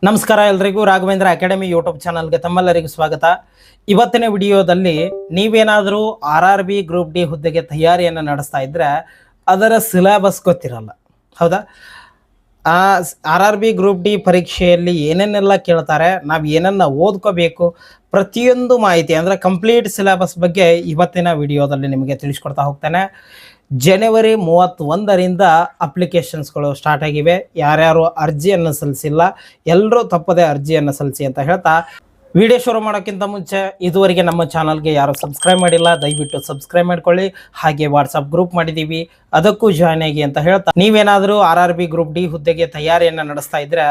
ನಮಸ್ಕಾರ ಎಲ್ರಿಗೂ Raghavendra academy YouTube ಚಾನಲ್ಗೆ ತಮ್ಮೆಲ್ಲರಿಗೂ ಸ್ವಾಗತ. ಇವತ್ತಿನ ವಿಡಿಯೋದಲ್ಲಿ ನೀವೇನಾದರೂ RRB ಗ್ರೂಪ್ ಡಿ ಹುದ್ದೆಗೆ ತಯಾರಿಯನ್ನು ನಡೆಸ್ತಾ ಇದ್ದರೆ ಅದರ ಸಿಲೆಬಸ್ ಗೊತ್ತಿರಲ್ಲ, ಹೌದಾ? ಆ RRB ಗ್ರೂಪ್ ಡಿ ಪರೀಕ್ಷೆಯಲ್ಲಿ ಏನೇನೆಲ್ಲ ಕೇಳ್ತಾರೆ, ನಾವು ಏನನ್ನ ಓದ್ಕೋಬೇಕು, ಪ್ರತಿಯೊಂದು ಮಾಹಿತಿ ಅಂದರೆ ಕಂಪ್ಲೀಟ್ ಸಿಲೆಬಸ್ ಬಗ್ಗೆ ಇವತ್ತಿನ ವಿಡಿಯೋದಲ್ಲಿ ನಿಮಗೆ ತಿಳಿಸ್ಕೊಡ್ತಾ ಹೋಗ್ತೇನೆ. ಜನವರಿ 31ರಿಂದ ಅಪ್ಲಿಕೇಶನ್ಸ್ಗಳು ಸ್ಟಾರ್ಟ್ ಆಗಿವೆ. ಯಾರ್ಯಾರು ಅರ್ಜಿಯನ್ನು ಸಲ್ಲಿಸಿಲ್ಲ ಎಲ್ಲರೂ ತಪ್ಪದೆ ಅರ್ಜಿಯನ್ನು ಸಲ್ಲಿಸಿ ಅಂತ ಹೇಳ್ತಾ ವಿಡಿಯೋ ಶುರು ಮಾಡೋಕ್ಕಿಂತ ಮುಂಚೆ ಇದುವರೆಗೆ ನಮ್ಮ ಚಾನಲ್ಗೆ ಯಾರು ಸಬ್ಸ್ಕ್ರೈಬ್ ಮಾಡಿಲ್ಲ ದಯವಿಟ್ಟು ಸಬ್ಸ್ಕ್ರೈಬ್ ಮಾಡ್ಕೊಳ್ಳಿ. ಹಾಗೆ ವಾಟ್ಸಪ್ ಗ್ರೂಪ್ ಮಾಡಿದ್ದೀವಿ, ಅದಕ್ಕೂ ಜಾಯ್ನ್ ಆಗಿ ಅಂತ ಹೇಳ್ತಾ, ನೀವೇನಾದರೂ RRB ಗ್ರೂಪ್ ಡಿ ಹುದ್ದೆಗೆ ತಯಾರಿಯನ್ನು ನಡೆಸ್ತಾ ಇದ್ರೆ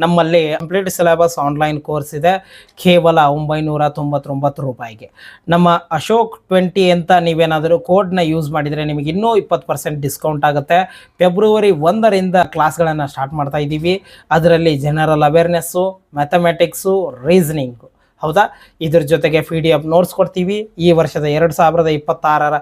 ನಮ್ಮಲ್ಲಿ ಕಂಪ್ಲೀಟ್ ಸಿಲೆಬಸ್ ಆನ್ಲೈನ್ ಕೋರ್ಸ್ ಇದೆ, ಕೇವಲ 999 ರೂಪಾಯಿಗೆ. ನಮ್ಮ ಅಶೋಕ್ 20 ಅಂತ ನೀವೇನಾದರೂ ಕೋಡ್ನ ಯೂಸ್ ಮಾಡಿದರೆ ನಿಮಗೆ ಇನ್ನೂ 20% ಡಿಸ್ಕೌಂಟ್ ಆಗುತ್ತೆ. ಫೆಬ್ರವರಿ 1ರಿಂದ ಕ್ಲಾಸ್ಗಳನ್ನು ಸ್ಟಾರ್ಟ್ ಮಾಡ್ತಾ ಇದ್ದೀವಿ. ಅದರಲ್ಲಿ ಜನರಲ್ ಅವೇರ್ನೆಸ್ಸು, ಮ್ಯಾಥಮೆಟಿಕ್ಸು, ರೀಸನಿಂಗು, ಹೌದಾ? ಇದ್ರ ಜೊತೆಗೆ PDF ನೋಟ್ಸ್ ಕೊಡ್ತೀವಿ. ಈ ವರ್ಷದ 2026ರ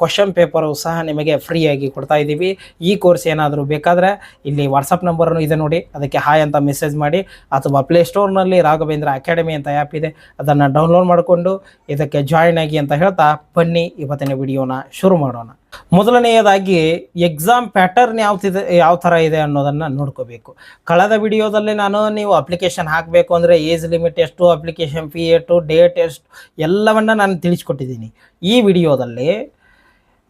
ಕ್ವಶನ್ ಪೇಪರು ಸಹ ನಿಮಗೆ ಫ್ರೀಯಾಗಿ ಕೊಡ್ತಾ ಇದ್ದೀವಿ. ಈ ಕೋರ್ಸ್ ಏನಾದರೂ ಬೇಕಾದರೆ ಇಲ್ಲಿ ವಾಟ್ಸಪ್ ನಂಬರನ್ನು ಇದೆ ನೋಡಿ, ಅದಕ್ಕೆ ಹಾಯ್ ಅಂತ ಮೆಸೇಜ್ ಮಾಡಿ, ಅಥವಾ ಪ್ಲೇಸ್ಟೋರ್ನಲ್ಲಿ ರಾಘವೇಂದ್ರ ಅಕಾಡೆಮಿ ಅಂತ ಆ್ಯಪ್ ಇದೆ, ಅದನ್ನು ಡೌನ್ಲೋಡ್ ಮಾಡಿಕೊಂಡು ಇದಕ್ಕೆ ಜಾಯ್ನ್ ಆಗಿ ಅಂತ ಹೇಳ್ತಾ ಬನ್ನಿ ಇವತ್ತಿನ ವಿಡಿಯೋನ ಶುರು ಮಾಡೋಣ. ಮೊದಲನೆಯದಾಗಿ ಎಕ್ಸಾಮ್ ಪ್ಯಾಟರ್ನ್ ಯಾವ ಥರ ಇದೆ ಅನ್ನೋದನ್ನು ನೋಡ್ಕೋಬೇಕು. ಕಳೆದ ವಿಡಿಯೋದಲ್ಲಿ ನೀವು ಅಪ್ಲಿಕೇಶನ್ ಹಾಕಬೇಕು ಅಂದರೆ ಏಜ್ ಲಿಮಿಟ್ ಎಷ್ಟು, ಅಪ್ಲಿಕೇಶನ್ ಫೀ ಎಷ್ಟು, ಡೇಟ್ ಎಷ್ಟು, ಎಲ್ಲವನ್ನ ನಾನು ತಿಳಿಸ್ಕೊಟ್ಟಿದ್ದೀನಿ. ಈ ವಿಡಿಯೋದಲ್ಲಿ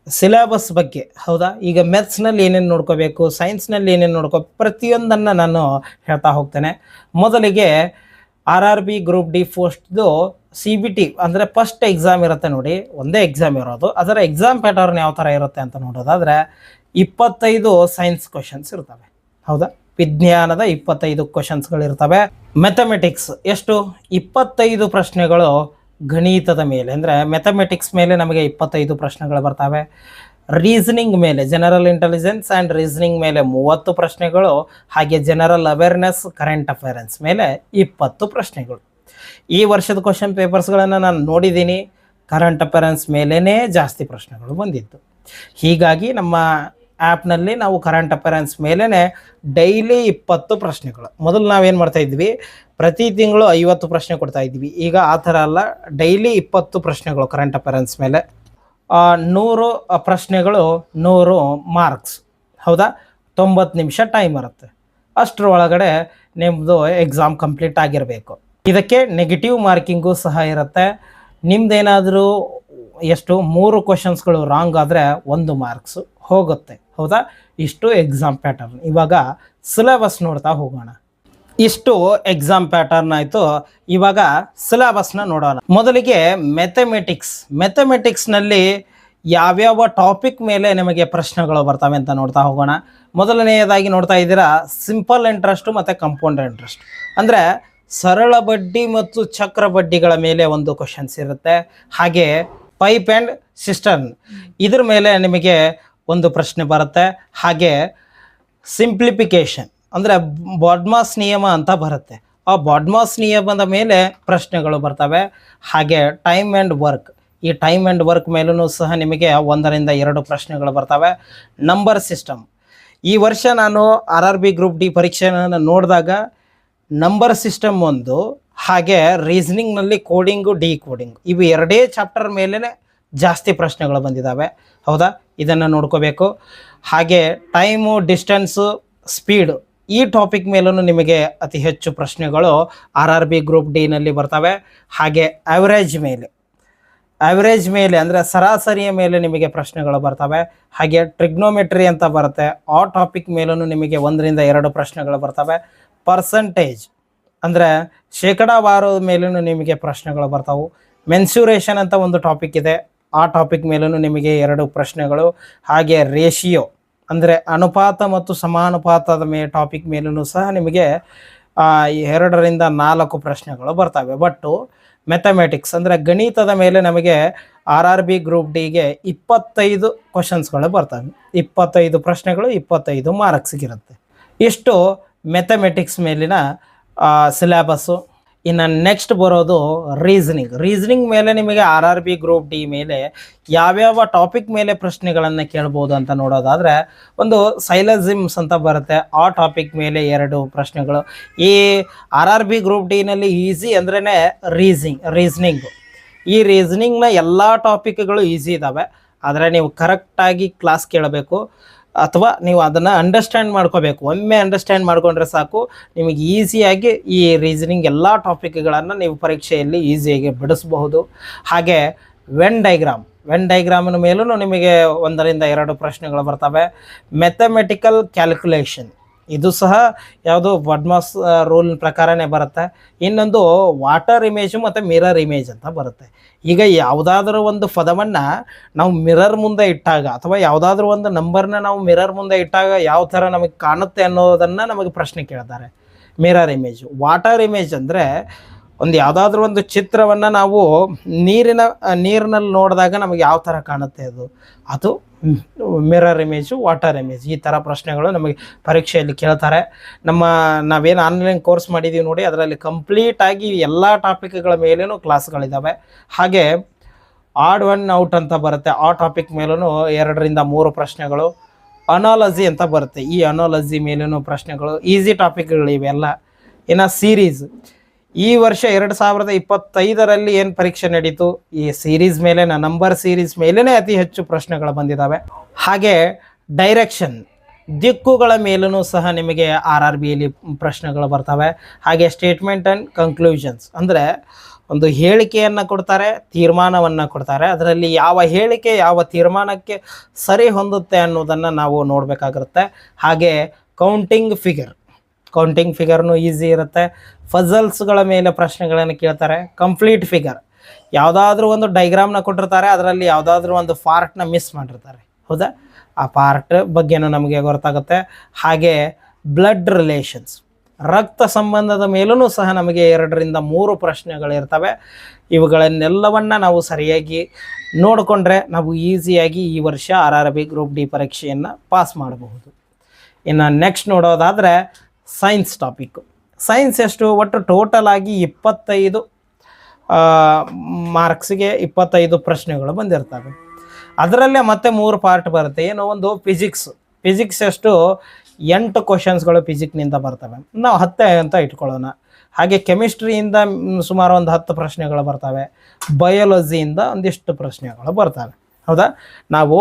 ಸಿಲೆಬಸ್ ಬಗ್ಗೆ, ಹೌದಾ? ಈಗ ಮ್ಯಾಥ್ಸ್ನಲ್ಲಿ ಏನೇನು ನೋಡ್ಕೋಬೇಕು, ಸೈನ್ಸ್ನಲ್ಲಿ ಏನೇನು ಪ್ರತಿಯೊಂದನ್ನು ನಾನು ಹೇಳ್ತಾ ಹೋಗ್ತೇನೆ. ಮೊದಲಿಗೆ RRB ಗ್ರೂಪ್ ಡಿ ಪೋಸ್ಟ್ದು CBT ಅಂದರೆ ಫಸ್ಟ್ ಎಕ್ಸಾಮ್ ಇರುತ್ತೆ ನೋಡಿ, ಒಂದೇ ಎಕ್ಸಾಮ್ ಇರೋದು. ಅದರ ಎಕ್ಸಾಮ್ ಪ್ಯಾಟರ್ನ್ ಯಾವ ಥರ ಇರುತ್ತೆ ಅಂತ ನೋಡೋದಾದರೆ 25 ಸೈನ್ಸ್ ಕ್ವಶನ್ಸ್ ಇರ್ತವೆ, ಹೌದಾ? ವಿಜ್ಞಾನದ 25 ಕ್ವಶನ್ಸ್ಗಳಿರ್ತವೆ. ಮ್ಯಾಥಮೆಟಿಕ್ಸ್ ಎಷ್ಟು? 25 ಪ್ರಶ್ನೆಗಳು ಗಣಿತದ ಮೇಲೆ, ಅಂದರೆ ಮ್ಯಾಥಮೆಟಿಕ್ಸ್ ಮೇಲೆ ನಮಗೆ 25 ಪ್ರಶ್ನೆಗಳು ಬರ್ತವೆ. ರೀಸನಿಂಗ್ ಮೇಲೆ, ಜನರಲ್ ಇಂಟೆಲಿಜೆನ್ಸ್ ಆ್ಯಂಡ್ ರೀಸನಿಂಗ್ ಮೇಲೆ 30 ಪ್ರಶ್ನೆಗಳು, ಹಾಗೆ ಜನರಲ್ ಅವೇರ್ನೆಸ್, ಕರೆಂಟ್ ಅಫೇರೆನ್ಸ್ ಮೇಲೆ 20 ಪ್ರಶ್ನೆಗಳು. ಈ ವರ್ಷದ ಕ್ವಶನ್ ಪೇಪರ್ಸ್ಗಳನ್ನು ನಾನು ನೋಡಿದ್ದೀನಿ, ಕರೆಂಟ್ ಅಫೇರೆನ್ಸ್ ಮೇಲೇ ಜಾಸ್ತಿ ಪ್ರಶ್ನೆಗಳು ಬಂದಿತ್ತು. ಹೀಗಾಗಿ ನಮ್ಮ ಆ್ಯಪ್ನಲ್ಲಿ ನಾವು ಕರೆಂಟ್ ಅಫೇರೆನ್ಸ್ ಮೇಲೇ ಡೈಲಿ 20 ಪ್ರಶ್ನೆಗಳು. ಮೊದಲು ನಾವೇನು ಮಾಡ್ತಾಯಿದ್ವಿ, ಪ್ರತಿ ತಿಂಗಳು 50 ಪ್ರಶ್ನೆ ಕೊಡ್ತಾ ಇದ್ವಿ. ಈಗ ಆ ಥರ ಅಲ್ಲ, ಡೈಲಿ 20 ಪ್ರಶ್ನೆಗಳು ಕರೆಂಟ್ ಅಫೇರೆನ್ಸ್ ಮೇಲೆ. 100 ಪ್ರಶ್ನೆಗಳು 100 ಮಾರ್ಕ್ಸ್, ಹೌದಾ? 90 ನಿಮಿಷ ಟೈಮ್ ಇರುತ್ತೆ. ಅಷ್ಟರ ಒಳಗಡೆ ನಿಮ್ಮದು ಎಕ್ಸಾಮ್ ಕಂಪ್ಲೀಟ್ ಆಗಿರಬೇಕು. ಇದಕ್ಕೆ ನೆಗೆಟಿವ್ ಮಾರ್ಕಿಂಗು ಸಹ ಇರುತ್ತೆ. ನಿಮ್ದೇನಾದರೂ ಎಷ್ಟು 3 ಕ್ವಶನ್ಸ್ಗಳು ರಾಂಗ್ ಆದರೆ 1 ಮಾರ್ಕ್ಸು ಹೋಗುತ್ತೆ, ಹೌದಾ? ಇಷ್ಟು ಎಕ್ಸಾಮ್ ಪ್ಯಾಟರ್ನ್. ಇವಾಗ ಸಿಲೆಬಸ್ ನೋಡ್ತಾ ಹೋಗೋಣ. ಇಷ್ಟು ಎಕ್ಸಾಮ್ ಪ್ಯಾಟರ್ನ್ ಆಯಿತು. ಇವಾಗ ಸಿಲೆಬಸ್ನ ನೋಡೋಣ. ಮೊದಲಿಗೆ ಮ್ಯಾಥಮೆಟಿಕ್ಸ್ನಲ್ಲಿ ಯಾವ್ಯಾವ ಟಾಪಿಕ್ ಮೇಲೆ ನಿಮಗೆ ಪ್ರಶ್ನೆಗಳು ಬರ್ತವೆ ಅಂತ ನೋಡ್ತಾ ಹೋಗೋಣ. ಮೊದಲನೆಯದಾಗಿ ನೋಡ್ತಾ ಇದ್ದೀರಾ ಸಿಂಪಲ್ ಇಂಟ್ರೆಸ್ಟು ಮತ್ತು ಕಂಪೌಂಡ್ ಇಂಟ್ರೆಸ್ಟ್, ಅಂದರೆ ಸರಳ ಬಡ್ಡಿ ಮತ್ತು ಚಕ್ರ ಬಡ್ಡಿಗಳ ಮೇಲೆ ಒಂದು ಕ್ವಶನ್ಸ್ ಇರುತ್ತೆ. ಹಾಗೆ ಪೈಪ್ ಆ್ಯಂಡ್ ಸಿಸ್ಟರ್ನ್ ಇದ್ರ ಮೇಲೆ ನಿಮಗೆ ಒಂದು ಪ್ರಶ್ನೆ ಬರುತ್ತೆ. ಹಾಗೆ ಸಿಂಪ್ಲಿಫಿಕೇಶನ್ ಅಂದರೆ ಬಾಡ್ಮಾಸ್ ನಿಯಮ ಅಂತ ಬರುತ್ತೆ, ಆ ಬಾಡ್ಮಾಸ್ ನಿಯಮದ ಮೇಲೆ ಪ್ರಶ್ನೆಗಳು ಬರ್ತವೆ. ಹಾಗೆ ಟೈಮ್ ಆ್ಯಂಡ್ ವರ್ಕ್, ಈ ಟೈಮ್ ಆ್ಯಂಡ್ ವರ್ಕ್ ಮೇಲೂ ಸಹ ನಿಮಗೆ 1ರಿಂದ 2 ಪ್ರಶ್ನೆಗಳು ಬರ್ತವೆ. ನಂಬರ್ ಸಿಸ್ಟಮ್, ಈ ವರ್ಷ ನಾನು RRB ಗ್ರೂಪ್ ಡಿ ಪರೀಕ್ಷೆಯನ್ನು ನೋಡಿದಾಗ ನಂಬರ್ ಸಿಸ್ಟಮ್ ಒಂದು, ಹಾಗೆ ರೀಸನಿಂಗ್ನಲ್ಲಿ ಕೋಡಿಂಗು, ಡಿಕೋಡಿಂಗು, ಇವು 2 ಚಾಪ್ಟರ್ ಮೇಲೇ ಜಾಸ್ತಿ ಪ್ರಶ್ನೆಗಳು ಬಂದಿದ್ದಾವೆ, ಹೌದಾ? ಇದನ್ನು ನೋಡ್ಕೋಬೇಕು. ಹಾಗೆ ಟೈಮು, ಡಿಸ್ಟೆನ್ಸು, ಸ್ಪೀಡು, ಈ ಟಾಪಿಕ್ ಮೇಲೂ ನಿಮಗೆ ಅತಿ ಹೆಚ್ಚು ಪ್ರಶ್ನೆಗಳು RRB ಗ್ರೂಪ್ ಡಿನಲ್ಲಿ ಬರ್ತವೆ. ಹಾಗೆ ಆವ್ರೇಜ್ ಮೇಲೆ ಅಂದರೆ ಸರಾಸರಿಯ ಮೇಲೆ ನಿಮಗೆ ಪ್ರಶ್ನೆಗಳು ಬರ್ತವೆ. ಹಾಗೆ ಟ್ರಿಗ್ನೋಮೆಟ್ರಿ ಅಂತ ಬರುತ್ತೆ, ಆ ಟಾಪಿಕ್ ಮೇಲೂ ನಿಮಗೆ 1ರಿಂದ 2 ಪ್ರಶ್ನೆಗಳು ಬರ್ತವೆ. ಪರ್ಸಂಟೇಜ್ ಅಂದರೆ ಶೇಕಡಾವಾರು ಮೇಲೂ ನಿಮಗೆ ಪ್ರಶ್ನೆಗಳು ಬರ್ತಾವೆ. ಮೆನ್ಸ್ಯುರೇಷನ್ ಅಂತ ಒಂದು ಟಾಪಿಕ್ ಇದೆ, ಆ ಟಾಪಿಕ್ ಮೇಲೂ ನಿಮಗೆ 2 ಪ್ರಶ್ನೆಗಳು. ಹಾಗೆ ರೇಷಿಯೋ ಅಂದರೆ ಅನುಪಾತ ಮತ್ತು ಸಮಾನುಪಾತದ ಟಾಪಿಕ್ ಮೇಲೂ ಸಹ ನಿಮಗೆ 2ರಿಂದ 4 ಪ್ರಶ್ನೆಗಳು ಬರ್ತವೆ. ಬಟ್ಟು ಮ್ಯಾಥಮೆಟಿಕ್ಸ್ ಅಂದರೆ ಗಣಿತದ ಮೇಲೆ ನಮಗೆ RRB ಗ್ರೂಪ್ ಡಿಗೆ 25 ಕ್ವಶನ್ಸ್ಗಳು ಬರ್ತವೆ. 25 ಪ್ರಶ್ನೆಗಳು, 25 ಮಾರ್ಕ್ಸ್ಗಿರುತ್ತೆ. ಇಷ್ಟು ಮ್ಯಾಥಮೆಟಿಕ್ಸ್ ಮೇಲಿನ ಸಿಲೆಬಸ್ಸು. ಇನ್ನು ನೆಕ್ಸ್ಟ್ ಬರೋದು ರೀಸನಿಂಗ್ ಮೇಲೆ ನಿಮಗೆ RRB ಗ್ರೂಪ್ ಡಿ ಮೇಲೆ ಯಾವ್ಯಾವ ಟಾಪಿಕ್ ಮೇಲೆ ಪ್ರಶ್ನೆಗಳನ್ನು ಕೇಳ್ಬೋದು ಅಂತ ನೋಡೋದಾದರೆ, ಒಂದು ಸೈಲಜಿಮ್ಸ್ ಅಂತ ಬರುತ್ತೆ, ಆ ಟಾಪಿಕ್ ಮೇಲೆ 2 ಪ್ರಶ್ನೆಗಳು. ಈ RRB ಗ್ರೂಪ್ ಡಿನಲ್ಲಿ ಈಸಿ ಅಂದ್ರೇ ರೀಸನಿಂಗು. ಈ ರೀಸನಿಂಗ್ನ ಎಲ್ಲ ಟಾಪಿಕ್ಗಳು ಈಸಿ ಇದ್ದಾವೆ, ಆದರೆ ನೀವು ಕರೆಕ್ಟಾಗಿ ಕ್ಲಾಸ್ ಕೇಳಬೇಕು ಅಥವಾ ನೀವು ಅದನ್ನು ಅಂಡರ್ಸ್ಟ್ಯಾಂಡ್ ಮಾಡ್ಕೋಬೇಕು. ಒಮ್ಮೆ ಅಂಡರ್ಸ್ಟ್ಯಾಂಡ್ ಮಾಡ್ಕೊಂಡ್ರೆ ಸಾಕು, ನಿಮಗೆ ಈಸಿಯಾಗಿ ಈ ರೀಸನಿಂಗ್ ಎಲ್ಲ ಟಾಪಿಕ್ಗಳನ್ನು ನೀವು ಪರೀಕ್ಷೆಯಲ್ಲಿ ಈಸಿಯಾಗಿ ಬಿಡಿಸಬಹುದು. ಹಾಗೆ ವೆನ್ ಡೈಗ್ರಾಮಿನ ಮೇಲೂ ನಿಮಗೆ 1 ರಿಂದ 2 ಪ್ರಶ್ನೆಗಳು ಬರ್ತವೆ. ಮ್ಯಾಥಮೆಟಿಕಲ್ ಕ್ಯಾಲ್ಕುಲೇಷನ್, ಇದು ಸಹ ಯಾವುದು ಬಡ್ಮಾಸ್ ರೂಲ್ ಪ್ರಕಾರನೇ ಬರುತ್ತೆ. ಇನ್ನೊಂದು ವಾಟರ್ ಇಮೇಜು ಮತ್ತು ಮಿರರ್ ಇಮೇಜ್ ಅಂತ ಬರುತ್ತೆ. ಈಗ ಯಾವುದಾದ್ರೂ ಒಂದು ಪದವನ್ನು ನಾವು ಮಿರರ್ ಮುಂದೆ ಇಟ್ಟಾಗ ಅಥವಾ ಯಾವುದಾದ್ರೂ ಒಂದು ನಂಬರ್ನ ನಾವು ಮಿರರ್ ಮುಂದೆ ಇಟ್ಟಾಗ ಯಾವ ಥರ ನಮಗೆ ಕಾಣುತ್ತೆ ಅನ್ನೋದನ್ನು ನಮಗೆ ಪ್ರಶ್ನೆ ಕೇಳ್ತಾರೆ. Mirror image. ವಾಟರ್ ಇಮೇಜ್ ಅಂದರೆ ಯಾವುದಾದ್ರೂ ಒಂದು ಚಿತ್ರವನ್ನು ನಾವು ನೀರಿನಲ್ಲಿ ನೋಡಿದಾಗ ನಮಗೆ ಯಾವ ಥರ ಕಾಣುತ್ತೆ ಅದು ಮಿರರ್ ಇಮೇಜು, ವಾಟರ್ ಇಮೇಜ್. ಈ ಥರ ಪ್ರಶ್ನೆಗಳು ನಮಗೆ ಪರೀಕ್ಷೆಯಲ್ಲಿ ಕೇಳ್ತಾರೆ. ನಾವೇನು ಆನ್ಲೈನ್ ಕೋರ್ಸ್ ಮಾಡಿದ್ದೀವಿ ನೋಡಿ, ಅದರಲ್ಲಿ ಕಂಪ್ಲೀಟಾಗಿ ಎಲ್ಲ ಟಾಪಿಕ್ಗಳ ಮೇಲೇನೂ ಕ್ಲಾಸ್ಗಳಿದ್ದಾವೆ. ಹಾಗೆ ಆಡ್ ಒನ್ ಔಟ್ ಅಂತ ಬರುತ್ತೆ, ಆ ಟಾಪಿಕ್ ಮೇಲೂ 2 ರಿಂದ 3 ಪ್ರಶ್ನೆಗಳು. ಅನಾಲಜಿ ಅಂತ ಬರುತ್ತೆ, ಈ ಅನಾಲಜಿ ಮೇಲೇನೂ ಪ್ರಶ್ನೆಗಳು. ಈಸಿ ಟಾಪಿಕ್ಗಳು ಇವೆಲ್ಲ. ಇನ್ನು ಸೀರೀಸ್, ಈ ವರ್ಷ 2025ರಲ್ಲಿ ಏನು ಪರೀಕ್ಷೆ ನಡೀತು, ಈ ಸೀರೀಸ್ ಮೇಲೆ ನಂಬರ್ ಸೀರೀಸ್ ಮೇಲೇ ಅತಿ ಹೆಚ್ಚು ಪ್ರಶ್ನೆಗಳು ಬಂದಿದ್ದಾವೆ. ಹಾಗೆ ಡೈರೆಕ್ಷನ್, ದಿಕ್ಕುಗಳ ಮೇಲೂ ಸಹ ನಿಮಗೆ RRBಯಲ್ಲಿ ಪ್ರಶ್ನೆಗಳು ಬರ್ತವೆ. ಹಾಗೆ ಸ್ಟೇಟ್ಮೆಂಟ್ ಆ್ಯಂಡ್ ಕನ್ಕ್ಲೂಷನ್ಸ್ ಅಂದರೆ ಒಂದು ಹೇಳಿಕೆಯನ್ನು ಕೊಡ್ತಾರೆ, ತೀರ್ಮಾನವನ್ನು ಕೊಡ್ತಾರೆ. ಅದರಲ್ಲಿ ಯಾವ ಹೇಳಿಕೆ ಯಾವ ತೀರ್ಮಾನಕ್ಕೆ ಸರಿ ಹೊಂದುತ್ತೆ ಅನ್ನೋದನ್ನು ನಾವು ನೋಡಬೇಕಾಗಿರುತ್ತೆ. ಹಾಗೆ ಕೌಂಟಿಂಗ್ ಫಿಗರ್ನು ಈಸಿ ಇರುತ್ತೆ. ಫಜಲ್ಸ್ಗಳ ಮೇಲೆ ಪ್ರಶ್ನೆಗಳನ್ನು ಕೇಳ್ತಾರೆ. ಕಂಪ್ಲೀಟ್ ಫಿಗರ್, ಯಾವುದಾದ್ರೂ ಒಂದು ಡೈಗ್ರಾಮ್ನ ಕೊಟ್ಟಿರ್ತಾರೆ, ಅದರಲ್ಲಿ ಯಾವುದಾದ್ರೂ ಒಂದು ಪಾರ್ಟ್ನ ಮಿಸ್ ಮಾಡಿರ್ತಾರೆ, ಹೌದಾ, ಆ ಪಾರ್ಟ್ ಬಗ್ಗೆನೂ ನಮಗೆ ಗೊತ್ತಾಗುತ್ತೆ. ಹಾಗೆ ಬ್ಲಡ್ ರಿಲೇಷನ್ಸ್, ರಕ್ತ ಸಂಬಂಧದ ಮೇಲೂ ಸಹ ನಮಗೆ 2 ರಿಂದ 3 ಪ್ರಶ್ನೆಗಳಿರ್ತವೆ. ಇವುಗಳನ್ನೆಲ್ಲವನ್ನು ನಾವು ಸರಿಯಾಗಿ ನೋಡಿಕೊಂಡ್ರೆ ನಾವು ಈಸಿಯಾಗಿ ಈ ವರ್ಷ RRB ಗ್ರೂಪ್ ಡಿ ಪರೀಕ್ಷೆಯನ್ನು ಪಾಸ್ ಮಾಡಬಹುದು. ಇನ್ನು ನೆಕ್ಸ್ಟ್ ನೋಡೋದಾದರೆ ಸೈನ್ಸ್ ಟಾಪಿಕ್ಕು. ಸೈನ್ಸ್ ಎಷ್ಟು, ಒಟ್ಟು ಟೋಟಲ್ ಆಗಿ 25 ಮಾರ್ಕ್ಸಿಗೆ 25 ಪ್ರಶ್ನೆಗಳು ಬಂದಿರ್ತವೆ. ಅದರಲ್ಲೇ ಮತ್ತೆ 3 ಪಾರ್ಟ್ ಬರುತ್ತೆ. ಏನು, ಒಂದು ಫಿಸಿಕ್ಸ್ ಎಷ್ಟು 8 ಕ್ವಶನ್ಸ್ಗಳು ಫಿಸಿಕ್ನಿಂದ ಬರ್ತವೆ, ನಾವು 10 ಅಂತ ಇಟ್ಕೊಳ್ಳೋಣ. ಹಾಗೆ ಕೆಮಿಸ್ಟ್ರಿಯಿಂದ ಸುಮಾರು ಒಂದು 10 ಪ್ರಶ್ನೆಗಳು ಬರ್ತವೆ. ಬಯಾಲಜಿಯಿಂದ ಒಂದಿಷ್ಟು ಪ್ರಶ್ನೆಗಳು ಬರ್ತವೆ, ಹೌದಾ. ನಾವು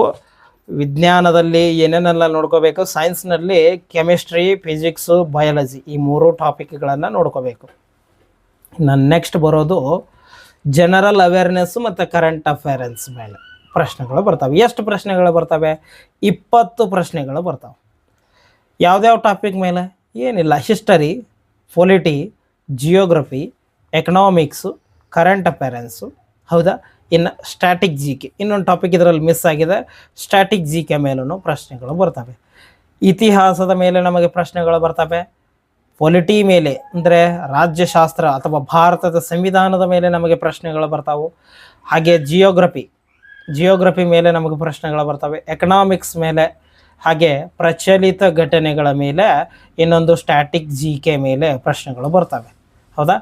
ವಿಜ್ಞಾನದಲ್ಲಿ ಏನೇನೆಲ್ಲ ನೋಡ್ಕೋಬೇಕು, ಸೈನ್ಸ್ನಲ್ಲಿ ಕೆಮಿಸ್ಟ್ರಿ, ಫಿಸಿಕ್ಸು, ಬಯಾಲಜಿ ಈ 3 ಟಾಪಿಕ್ಗಳನ್ನು ನೋಡ್ಕೋಬೇಕು. ನಾನು ನೆಕ್ಸ್ಟ್ ಬರೋದು ಜನರಲ್ ಅವೇರ್ನೆಸ್ಸು ಮತ್ತು ಕರೆಂಟ್ ಅಫೇರೆನ್ಸ್ ಮೇಲೆ ಪ್ರಶ್ನೆಗಳು ಬರ್ತವೆ. ಎಷ್ಟು ಪ್ರಶ್ನೆಗಳು ಬರ್ತವೆ? 20 ಪ್ರಶ್ನೆಗಳು ಬರ್ತವೆ. ಯಾವ್ಯಾವ ಟಾಪಿಕ್ ಮೇಲೆ? ಏನಿಲ್ಲ, history, polity, geography, economics, current affairs, ಹೌದಾ. ಇನ್ನು ಸ್ಟ್ಯಾಟಿಕ್ ಜಿ ಕೆ, ಇನ್ನೊಂದು ಟಾಪಿಕ್ ಇದರಲ್ಲಿ ಮಿಸ್ ಆಗಿದೆ, ಸ್ಟ್ಯಾಟಿಕ್ ಜಿ ಕೆ ಮೇಲೂ ಪ್ರಶ್ನೆಗಳು ಬರ್ತವೆ. ಇತಿಹಾಸದ ಮೇಲೆ ನಮಗೆ ಪ್ರಶ್ನೆಗಳು ಬರ್ತವೆ. ಪೊಲಿಟಿ ಮೇಲೆ ಅಂದರೆ ರಾಜ್ಯಶಾಸ್ತ್ರ ಅಥವಾ ಭಾರತದ ಸಂವಿಧಾನದ ಮೇಲೆ ನಮಗೆ ಪ್ರಶ್ನೆಗಳು ಬರ್ತಾವೆ. ಹಾಗೆ ಜಿಯೋಗ್ರಫಿ ಮೇಲೆ ನಮಗೆ ಪ್ರಶ್ನೆಗಳು ಬರ್ತವೆ. ಎಕನಾಮಿಕ್ಸ್ ಮೇಲೆ, ಹಾಗೆ ಪ್ರಚಲಿತ ಘಟನೆಗಳ ಮೇಲೆ, ಇನ್ನೊಂದು ಸ್ಟ್ಯಾಟಿಕ್ ಜಿ ಕೆ ಮೇಲೆ ಪ್ರಶ್ನೆಗಳು ಬರ್ತವೆ, ಹೌದಾ.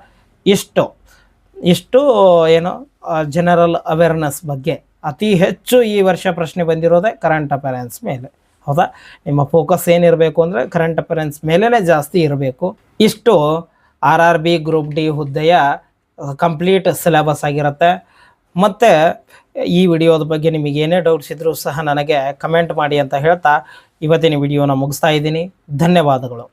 ಇಷ್ಟು ಏನು ಜನರಲ್ ಅವೇರ್ನೆಸ್ ಬಗ್ಗೆ ಅತಿ ಹೆಚ್ಚು ಈ ವರ್ಷ ಪ್ರಶ್ನೆ ಬಂದಿರೋದೇ ಕರೆಂಟ್ ಅಫೇರೆನ್ಸ್ ಮೇಲೆ, ಹೌದಾ. ನಿಮ್ಮ ಫೋಕಸ್ ಏನಿರಬೇಕು ಅಂದರೆ ಕರೆಂಟ್ ಅಫೇರೆನ್ಸ್ ಮೇಲೇ ಜಾಸ್ತಿ ಇರಬೇಕು. ಇಷ್ಟು RRB ಗ್ರೂಪ್ ಡಿ ಹುದ್ದೆಯ ಕಂಪ್ಲೀಟ್ ಸಿಲೆಬಸ್ ಆಗಿರುತ್ತೆ. ಮತ್ತು ಈ ವಿಡಿಯೋದ ಬಗ್ಗೆ ನಿಮಗೆ ಏನೇ ಡೌಟ್ಸ್ ಇದ್ದರೂ ಸಹ ನನಗೆ ಕಮೆಂಟ್ ಮಾಡಿ ಅಂತ ಹೇಳ್ತಾ ಇವತ್ತಿನ ವಿಡಿಯೋನ ಮುಗಿಸ್ತಾ ಇದ್ದೀನಿ. ಧನ್ಯವಾದಗಳು.